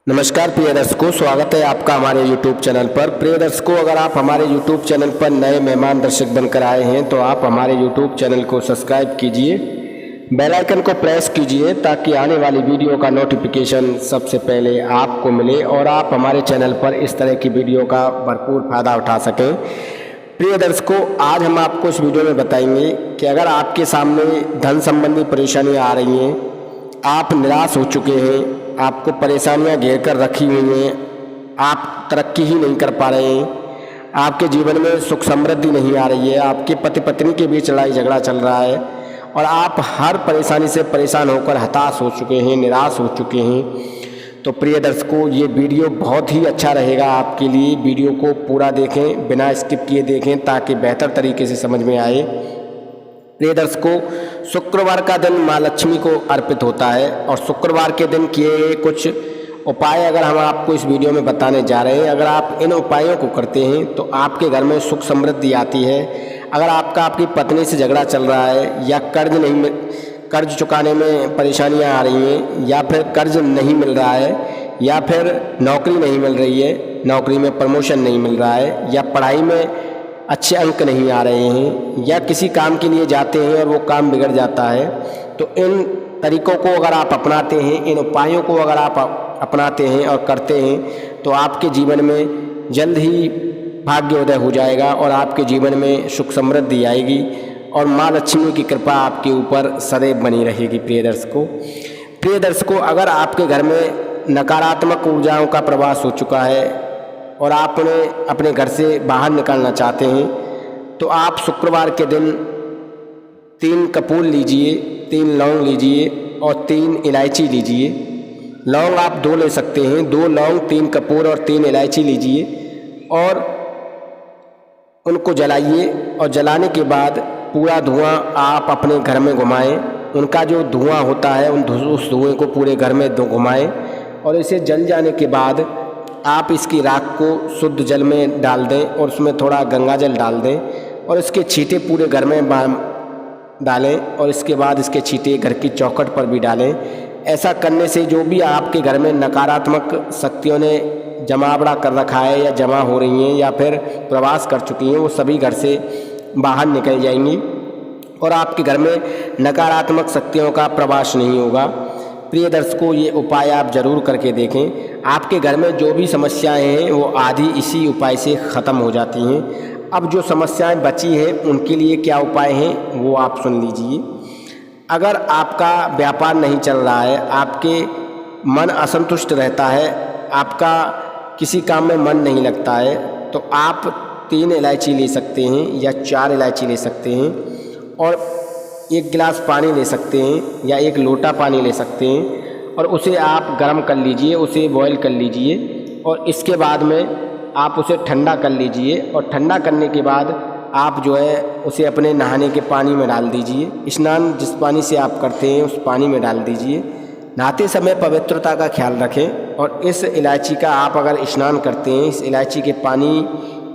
नमस्कार प्रिय दर्शकों, स्वागत है आपका हमारे YouTube चैनल पर। प्रिय दर्शकों, अगर आप हमारे YouTube चैनल पर नए मेहमान दर्शक बनकर आए हैं तो आप हमारे YouTube चैनल को सब्सक्राइब कीजिए, बेल आइकन को प्रेस कीजिए ताकि आने वाली वीडियो का नोटिफिकेशन सबसे पहले आपको मिले और आप हमारे चैनल पर इस तरह की वीडियो का भरपूर फायदा उठा सकें। प्रिय दर्शकों, आज हम आपको इस वीडियो में बताएंगे कि अगर आपके सामने धन संबंधी परेशानियाँ आ रही हैं, आप निराश हो चुके हैं, आपको परेशानियां घेर कर रखी हुई हैं, आप तरक्की ही नहीं कर पा रहे हैं, आपके जीवन में सुख समृद्धि नहीं आ रही है, आपके पति पत्नी के बीच लड़ाई झगड़ा चल रहा है और आप हर परेशानी से परेशान होकर हताश हो चुके हैं, निराश हो चुके हैं, तो प्रिय दर्शकों, ये वीडियो बहुत ही अच्छा रहेगा आपके लिए। वीडियो को पूरा देखें, बिना स्किप किए देखें ताकि बेहतर तरीके से समझ में आए। प्रिय दर्शकों, शुक्रवार का दिन माँ लक्ष्मी को अर्पित होता है और शुक्रवार के दिन किए गए कुछ उपाय अगर हम आपको इस वीडियो में बताने जा रहे हैं, अगर आप इन उपायों को करते हैं तो आपके घर में सुख समृद्धि आती है। अगर आपकी पत्नी से झगड़ा चल रहा है या कर्ज चुकाने में परेशानियां आ रही हैं या फिर कर्ज नहीं मिल रहा है या फिर नौकरी नहीं मिल रही है, नौकरी में प्रमोशन नहीं मिल रहा है या पढ़ाई में अच्छे अंक नहीं आ रहे हैं या किसी काम के लिए जाते हैं और वो काम बिगड़ जाता है, तो इन तरीकों को अगर आप अपनाते हैं, इन उपायों को अगर आप अपनाते हैं और करते हैं तो आपके जीवन में जल्द ही भाग्योदय हो जाएगा और आपके जीवन में सुख समृद्धि आएगी और माँ लक्ष्मी की कृपा आपके ऊपर सदैव बनी रहेगी। प्रिय दर्शकों, अगर आपके घर में नकारात्मक ऊर्जाओं का प्रवास हो चुका है और आप उन्हें अपने घर से बाहर निकालना चाहते हैं तो आप शुक्रवार के दिन 3 कपूर लीजिए, 3 लौंग लीजिए और 3 इलायची लीजिए। लौंग आप 2 ले सकते हैं, 2 लौंग, 3 कपूर और 3 इलायची लीजिए और उनको जलाइए और जलाने के बाद पूरा धुआं आप अपने घर में घुमाएं। उनका जो धुआं होता है उस धुएँ को पूरे घर में घुमाएं और इसे जल जाने के बाद आप इसकी राख को शुद्ध जल में डाल दें और उसमें थोड़ा गंगा जल डाल दें और इसके छींटे पूरे घर में डालें और इसके बाद इसके छींटे घर की चौखट पर भी डालें। ऐसा करने से जो भी आपके घर में नकारात्मक शक्तियों ने जमावड़ा कर रखा है या जमा हो रही हैं या फिर प्रवास कर चुकी हैं, वो सभी घर से बाहर निकल जाएंगी और आपके घर में नकारात्मक शक्तियों का प्रवास नहीं होगा। प्रिय दर्शकों, ये उपाय आप ज़रूर करके देखें। आपके घर में जो भी समस्याएं हैं वो आधी इसी उपाय से ख़त्म हो जाती हैं। अब जो समस्याएं बची हैं उनके लिए क्या उपाय हैं वो आप सुन लीजिए। अगर आपका व्यापार नहीं चल रहा है, आपके मन असंतुष्ट रहता है, आपका किसी काम में मन नहीं लगता है, तो आप 3 इलायची ले सकते हैं या 4 इलायची ले सकते हैं और 1 गिलास पानी ले सकते हैं या 1 लोटा पानी ले सकते हैं और उसे आप गर्म कर लीजिए, उसे बॉईल कर लीजिए और इसके बाद में आप उसे ठंडा कर लीजिए और ठंडा करने के बाद आप जो है उसे अपने नहाने के पानी में डाल दीजिए। स्नान जिस पानी से आप करते हैं उस पानी में डाल दीजिए। नहाते समय पवित्रता का ख्याल रखें और इस इलायची का आप अगर स्नान करते हैं, इस इलायची के पानी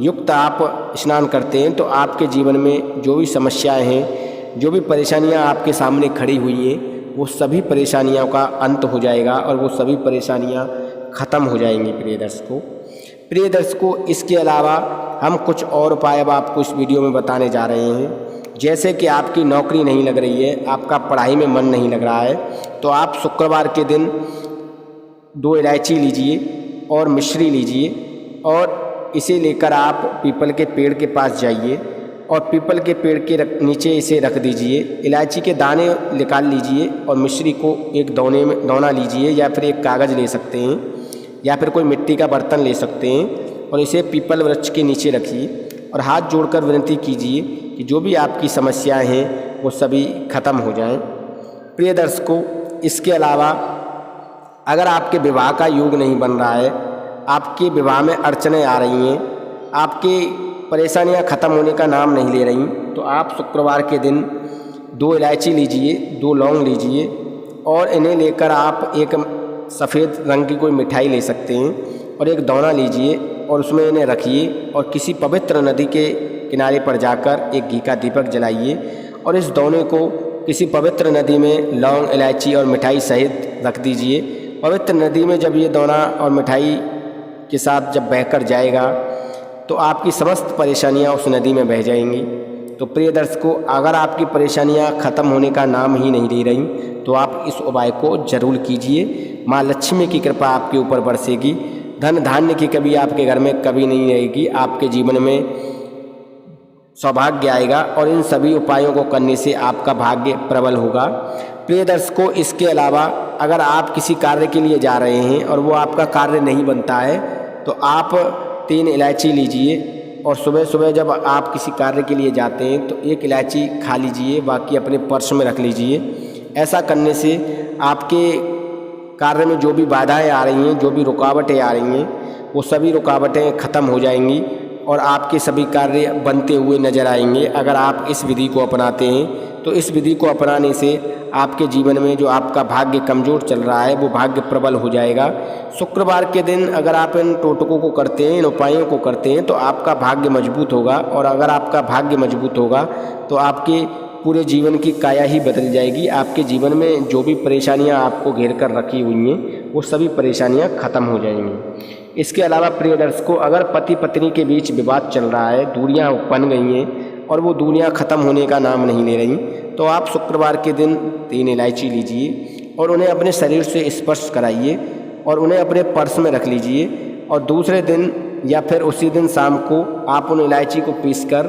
युक्त आप स्नान करते हैं तो आपके जीवन में जो भी समस्याएँ हैं, जो भी परेशानियां आपके सामने खड़ी हुई हैं, वो सभी परेशानियों का अंत हो जाएगा और वो सभी परेशानियां ख़त्म हो जाएंगी। प्रिय दर्शकों, इसके अलावा हम कुछ और उपाय अब आपको इस वीडियो में बताने जा रहे हैं। जैसे कि आपकी नौकरी नहीं लग रही है, आपका पढ़ाई में मन नहीं लग रहा है, तो आप शुक्रवार के दिन 2 इलायची लीजिए और मिश्री लीजिए और इसे लेकर आप पीपल के पेड़ के पास जाइए और पीपल के पेड़ के नीचे इसे रख दीजिए। इलायची के दाने निकाल लीजिए और मिश्री को एक दौना लीजिए या फिर एक कागज़ ले सकते हैं या फिर कोई मिट्टी का बर्तन ले सकते हैं और इसे पीपल वृक्ष के नीचे रखिए और हाथ जोड़कर विनती कीजिए कि जो भी आपकी समस्याएं हैं वो सभी ख़त्म हो जाएं। प्रिय दर्शकों, इसके अलावा अगर आपके विवाह का योग नहीं बन रहा है, आपके विवाह में अड़चनें आ रही हैं, आपकी परेशानियां ख़त्म होने का नाम नहीं ले रही, तो आप शुक्रवार के दिन 2 इलायची लीजिए, 2 लौंग लीजिए और इन्हें लेकर आप एक सफ़ेद रंग की कोई मिठाई ले सकते हैं और एक दौना लीजिए और उसमें इन्हें रखिए और किसी पवित्र नदी के किनारे पर जाकर एक घी का दीपक जलाइए और इस दौने को किसी पवित्र नदी में लौंग, इलायची और मिठाई सहित रख दीजिए पवित्र नदी में जब ये दोना और मिठाई के साथ जब बहकर जाएगा तो आपकी समस्त परेशानियां उस नदी में बह जाएंगी। तो प्रिय दर्शकों, अगर आपकी परेशानियां ख़त्म होने का नाम ही नहीं ले रही तो आप इस उपाय को जरूर कीजिए। माँ लक्ष्मी की कृपा आपके ऊपर बरसेगी, धन धान्य की कभी आपके घर में कभी नहीं रहेगी, आपके जीवन में सौभाग्य आएगा और इन सभी उपायों को करने से आपका भाग्य प्रबल होगा। प्रिय दर्शकों, इसके अलावा अगर आप किसी कार्य के लिए जा रहे हैं और वो आपका कार्य नहीं बनता है तो आप 3 इलायची लीजिए और सुबह सुबह जब आप किसी कार्य के लिए जाते हैं तो 1 इलायची खा लीजिए, बाकी अपने पर्स में रख लीजिए। ऐसा करने से आपके कार्य में जो भी बाधाएं आ रही हैं, जो भी रुकावटें आ रही हैं, वो सभी रुकावटें ख़त्म हो जाएंगी और आपके सभी कार्य बनते हुए नजर आएंगे। अगर आप इस विधि को अपनाते हैं तो इस विधि को अपनाने से आपके जीवन में जो आपका भाग्य कमज़ोर चल रहा है वो भाग्य प्रबल हो जाएगा। शुक्रवार के दिन अगर आप इन टोटकों को करते हैं, इन उपायों को करते हैं तो आपका भाग्य मजबूत होगा और अगर आपका भाग्य मजबूत होगा तो आपके पूरे जीवन की काया ही बदल जाएगी। आपके जीवन में जो भी परेशानियां आपको घेर कर रखी हुई हैं वो सभी परेशानियां ख़त्म हो जाएंगी। इसके अलावा प्रिय दर्शकों, अगर पति पत्नी के बीच विवाद चल रहा है, दूरियां बन गई हैं और वो दूरियां ख़त्म होने का नाम नहीं ले रही, तो आप शुक्रवार के दिन 3 इलायची लीजिए और उन्हें अपने शरीर से स्पर्श कराइए और उन्हें अपने पर्स में रख लीजिए और दूसरे दिन या फिर उसी दिन शाम को आप उन इलायची को पीसकर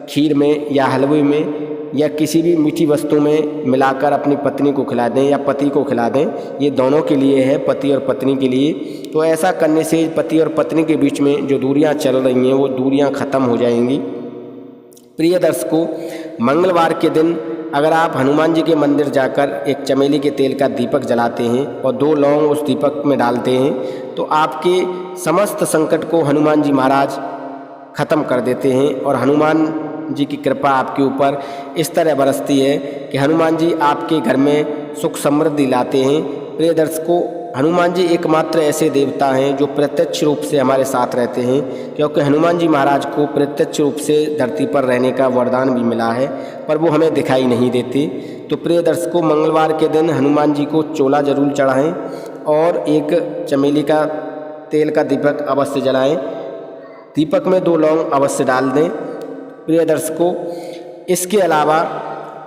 खीर में या हलवे में या किसी भी मीठी वस्तु में मिलाकर अपनी पत्नी को खिला दें या पति को खिला दें। ये दोनों के लिए है, पति और पत्नी के लिए। तो ऐसा करने से पति और पत्नी के बीच में जो दूरियां चल रही हैं वो दूरियां ख़त्म हो जाएंगी। प्रिय दर्शकों, मंगलवार के दिन अगर आप हनुमान जी के मंदिर जाकर एक चमेली के तेल का दीपक जलाते हैं और 2 लौंग उस दीपक में डालते हैं तो आपके समस्त संकट को हनुमान जी महाराज ख़त्म कर देते हैं और हनुमान जी की कृपा आपके ऊपर इस तरह बरसती है कि हनुमान जी आपके घर में सुख समृद्धि लाते हैं। प्रिय दर्शकों, हनुमान जी एकमात्र ऐसे देवता हैं जो प्रत्यक्ष रूप से हमारे साथ रहते हैं, क्योंकि हनुमान जी महाराज को प्रत्यक्ष रूप से धरती पर रहने का वरदान भी मिला है पर वो हमें दिखाई नहीं देते। तो प्रिय दर्शकों, मंगलवार के दिन हनुमान जी को चोला जरूर चढ़ाएं और एक चमेली का तेल का दीपक अवश्य जलाएं। दीपक में 2 लौंग अवश्य डाल दें। प्रिय दर्शकों, इसके अलावा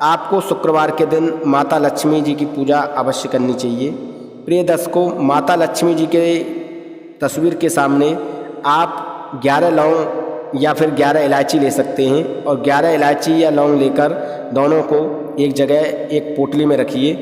आपको शुक्रवार के दिन माता लक्ष्मी जी की पूजा अवश्य करनी चाहिए। प्रिय दर्शकों, माता लक्ष्मी जी के तस्वीर के सामने आप 11 लौंग या फिर 11 इलायची ले सकते हैं और 11 इलायची या लौंग लेकर दोनों को एक जगह एक पोटली में रखिए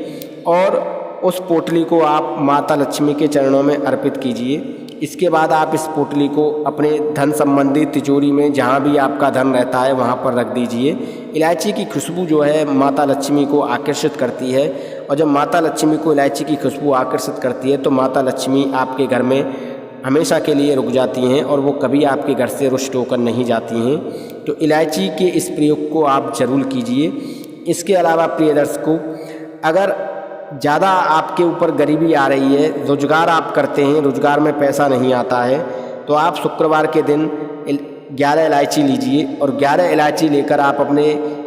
और उस पोटली को आप माता लक्ष्मी के चरणों में अर्पित कीजिए। इसके बाद आप इस पोटली को अपने धन संबंधी तिजोरी में जहाँ भी आपका धन रहता है वहाँ पर रख दीजिए। इलायची की खुशबू जो है माता लक्ष्मी को आकर्षित करती है और जब माता लक्ष्मी को इलायची की खुशबू आकर्षित करती है तो माता लक्ष्मी आपके घर में हमेशा के लिए रुक जाती हैं और वो कभी आपके घर से रुष्ट होकर नहीं जाती हैं। तो इलायची के इस प्रयोग को आप जरूर कीजिए। इसके अलावा प्रिय दर्शकों, अगर ज़्यादा आपके ऊपर गरीबी आ रही है, रोजगार आप करते हैं, रोजगार में पैसा नहीं आता है, तो आप शुक्रवार के दिन 11 इलायची लीजिए और 11 इलायची लेकर आप अपने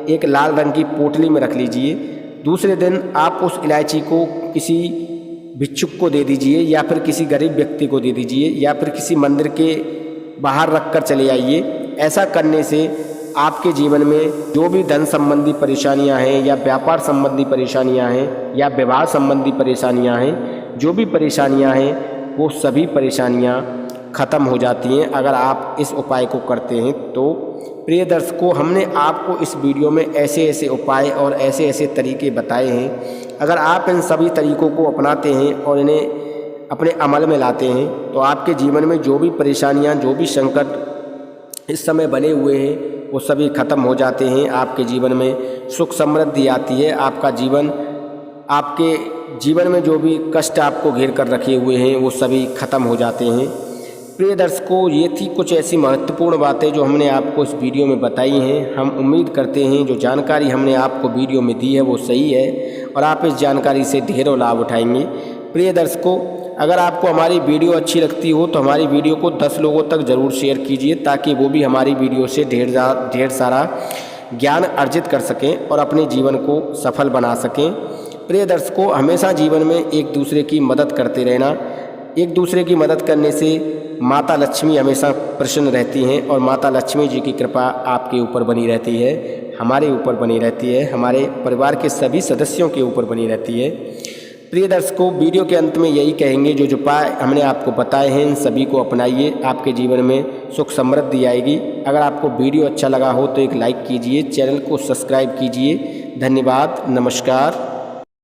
एक लाल रंग की पोटली में रख लीजिए। दूसरे दिन आप उस इलायची को किसी भिक्षुक को दे दीजिए या फिर किसी गरीब व्यक्ति को दे दीजिए या फिर किसी मंदिर के बाहर रख कर चले आइए। ऐसा करने से आपके जीवन में जो भी धन संबंधी परेशानियां हैं या व्यापार संबंधी परेशानियां हैं या विवाह संबंधी परेशानियां हैं, जो भी परेशानियां हैं वो सभी परेशानियां ख़त्म हो जाती हैं अगर आप इस उपाय को करते हैं। तो प्रिय दर्शकों, हमने आपको इस वीडियो में ऐसे ऐसे उपाय और ऐसे ऐसे तरीके बताए हैं। अगर आप इन सभी तरीकों को अपनाते हैं और इन्हें अपने अमल में लाते हैं तो आपके जीवन में जो भी परेशानियां, जो भी संकट इस समय बने हुए हैं वो सभी ख़त्म हो जाते हैं। आपके जीवन में सुख समृद्धि आती है। आपके जीवन में जो भी कष्ट आपको घेर कर रखे हुए हैं वो सभी ख़त्म हो जाते हैं। प्रिय दर्शकों, ये थी कुछ ऐसी महत्वपूर्ण बातें जो हमने आपको इस वीडियो में बताई हैं। हम उम्मीद करते हैं जो जानकारी हमने आपको वीडियो में दी है वो सही है और आप इस जानकारी से ढेरों लाभ उठाएंगे। प्रिय दर्शकों, अगर आपको हमारी वीडियो अच्छी लगती हो तो हमारी वीडियो को 10 लोगों तक ज़रूर शेयर कीजिए ताकि वो भी हमारी वीडियो से ढेर सारा ज्ञान अर्जित कर सकें और अपने जीवन को सफल बना सकें। प्रिय दर्शकों, हमेशा जीवन में एक दूसरे की मदद करते रहना। एक दूसरे की मदद करने से माता लक्ष्मी हमेशा प्रसन्न रहती हैं और माता लक्ष्मी जी की कृपा आपके ऊपर बनी रहती है, हमारे ऊपर बनी रहती है, हमारे परिवार के सभी सदस्यों के ऊपर बनी रहती है। प्रिय दर्शकों, वीडियो के अंत में यही कहेंगे, जो उपाय हमने आपको बताए हैं इन सभी को अपनाइए, आपके जीवन में सुख समृद्धि आएगी। अगर आपको वीडियो अच्छा लगा हो तो एक लाइक कीजिए, चैनल को सब्सक्राइब कीजिए। धन्यवाद, नमस्कार।